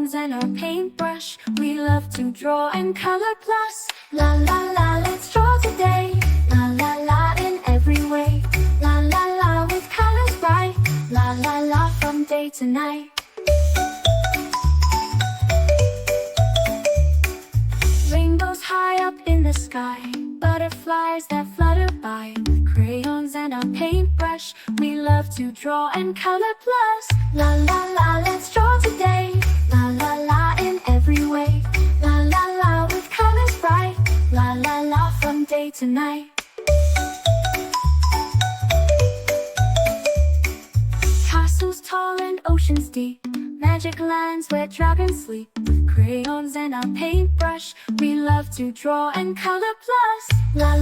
crayons and our paintbrush. We love to draw and color plus. La la la, let's draw today. La la la, in every way. La la la, with colors bright. La la la, from day to night. Rainbows high up in the sky, butterflies that flutter by. With crayons and our paintbrush, we love to draw and color plus. La la la, let's draw today. La la la, in every way. La la la, with colors bright. La la la, from day to night. Castles tall and oceans deep, magic lands where dragons sleep. With crayons and our paintbrush, we love to draw and color plus. La